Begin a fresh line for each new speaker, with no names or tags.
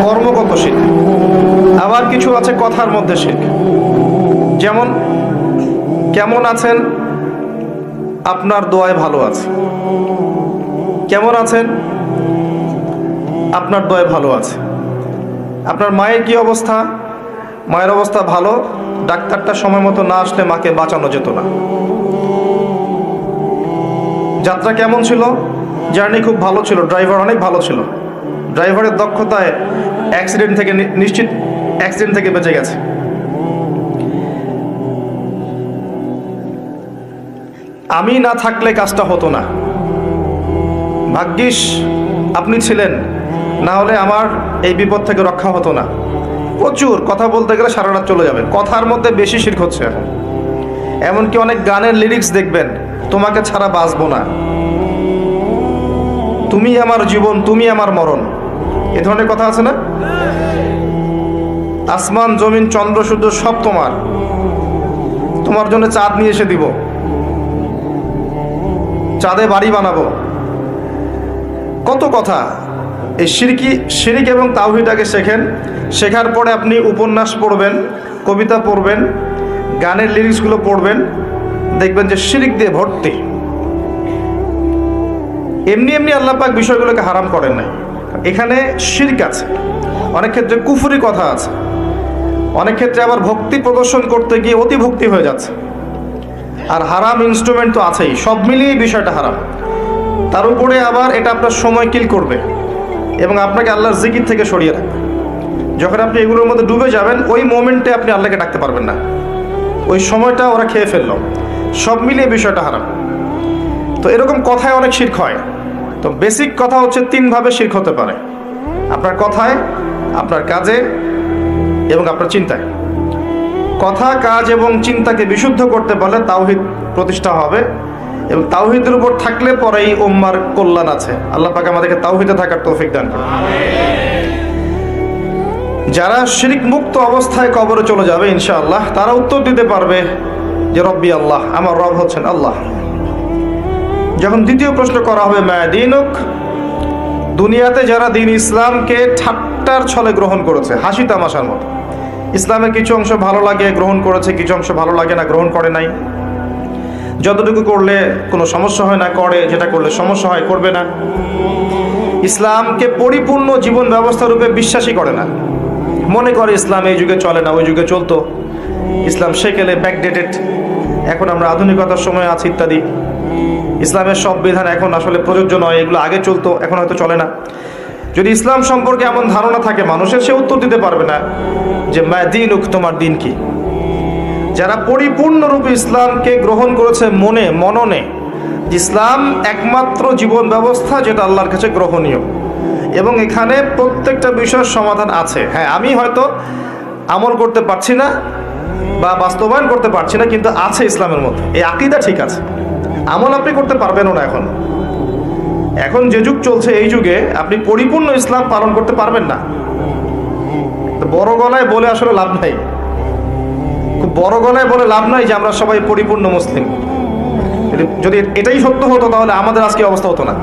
কর্মগত শিরক। আবার কিছু আছে কথার মধ্যে শিরক। যেমন, কেমন আছেন, আপনার দোয়ায় ভালো আছে। কেমন আছেন, আপনার দোয়ায় ভালো আছে। আপনার মায়ের কি অবস্থা, মায়ের অবস্থা ভালো, ডাক্তারটা সময় মতো না আসলে মাকে বাঁচানো যেত না। যাত্রা কেমন ছিল, জার্নি খুব ভালো ছিল, ড্রাইভার অনেক ভালো ছিল, ড্রাইভারের দক্ষতায় অ্যাক্সিডেন্ট থেকে নিশ্চিত অ্যাক্সিডেন্ট থেকে বেঁচে গেছে। আমি না থাকলে কাজটা হতো না, ভাগ্যিস আপনি ছিলেন, না হলে আমার এই বিপদ থেকে রক্ষা হতো না। প্রচুর কথা বলতে গেলে সারা রাত চলে যাবে। কথার মধ্যে বেশি শিরক হচ্ছে এখন। এমনকি অনেক গানের লিরিক্স দেখবেন, তোমাকে ছাড়া বাঁচবো না, তুমি আমার জীবন, তুমি আমার মরণ, এ ধরনের কথা আছে না? আসমান জমিন চন্দ্র সূর্য সব তোমার, তোমার জন্য চাঁদ নিয়ে এসে দিব, চাঁদে বাড়ি বানাবো, কত কথা। এই শিরিক এবং তাওহীদকে শেখেন। শেখার পরে আপনি উপন্যাস পড়বেন, কবিতা পড়বেন, গানের লিরিক্সগুলো পড়বেন, দেখবেন যে শিরিক দিয়ে ভর্তি। এমনি এমনি আল্লাহ পাক বিষয়গুলোকে হারাম করেন নাই, এখানে শিরক আছে। অনেক ক্ষেত্রে কুফরি কথা আছে, অনেক ক্ষেত্রে আবার ভক্তি প্রদর্শন করতে গিয়ে অতি ভক্তি হয়ে যাচ্ছে। আর হারাম ইনস্ট্রুমেন্ট তো আছেই, সব মিলিয়ে বিষয়টা হারাম। তার উপরে আবার এটা আপনার সময় কিল করবে এবং আপনাকে আল্লাহর জিকির থেকে সরিয়ে রাখবে। যখন আপনি এগুলোর মধ্যে ডুবে যাবেন, ওই মোমেন্টে আপনি আল্লাহকে ডাকতে পারবেন না, ওই সময়টা ওরা খেয়ে ফেললো। সব মিলিয়ে বিষয়টা হারাম। তো এরকম কথায় অনেক শিরক হয়। তো বেসিক কথা হচ্ছে, তিনভাবে শিরক হতে পারে: আপনার কথায়, আপনার কাজে এবং আপনার চিন্তায়। কথা, কাজ এবং চিন্তাকে বিশুদ্ধ করতে পারলে তাওহীদ প্রতিষ্ঠা হবে, এবং তাওহীদের উপর থাকলে পরেই উম্মার কল্যাণ আছে। আল্লাহ পাক আমাদেরকে তাওহীদে থাকার তৌফিক দান করুন। যারা শিরক মুক্ত অবস্থায় কবরে চলে যাবে ইনশাআল্লাহ, তারা উত্তর দিতে পারবে যে রব্বি আল্লাহ, আমার রব হচ্ছেন আল্লাহ। যখন দ্বিতীয় প্রশ্ন করা হবে মা দীনুক, দুনিয়াতে যারা দিন ইসলামকে ঠাট্টার ছলে গ্রহণ করেছে, হাসি তামাশার মতো, ইসলামের কিছু অংশ ভালো লাগে গ্রহণ করেছে, কিছু অংশ ভালো লাগে না গ্রহণ করে নাই, যতটুকু করলে কোনো সমস্যা হয় না করে, যেটা করলে সমস্যা হয় করবে না, ইসলামকে পরিপূর্ণ জীবন ব্যবস্থা রূপে বিশ্বাসই করে না, মনে করে ইসলাম এই যুগে চলে না, ওই যুগে চলতো, ইসলাম সেকেলে ব্যাকডেটেড, এখন আমরা আধুনিকতার সময় আছি ইত্যাদি, ইসলামের সব বিধান এখন আসলে প্রযোজ্য নয়, এগুলো আগে চলতো এখন হয়তো চলে না। যদি ইসলাম সম্পর্কে এমন ধারণা থাকে মানুষের, সে উত্তর দিতে পারবে না যে মা দীনুক, তোমার দিন কি। যারা পরিপূর্ণরূপে ইসলামকে গ্রহণ করেছে মননে, ইসলাম একমাত্র জীবন ব্যবস্থা যেটা আল্লাহর কাছে গ্রহণীয়, এবং এখানে প্রত্যেকটা বিষয়ের সমাধান আছে। হ্যাঁ, আমি হয়তো আমল করতে পারছি না বা বাস্তবায়ন করতে পারছি না, কিন্তু আছে ইসলামের মধ্যে, এই আকীদা ঠিক আছে। আমল আপনি করতে পারবেনও না। এখন যে যুগ চলছে, এই যুগে আপনি পরিপূর্ণ ইসলাম পালন করতে পারবেন না। বড় গলায় বলে আসলে লাভ নাই, খুব বড় গলায় বলে লাভ নাই যে আমরা সবাই পরিপূর্ণ মুসলিম। যদি এটাই সত্য হতো, তাহলে আমাদের আজকে অবস্থা হতো না।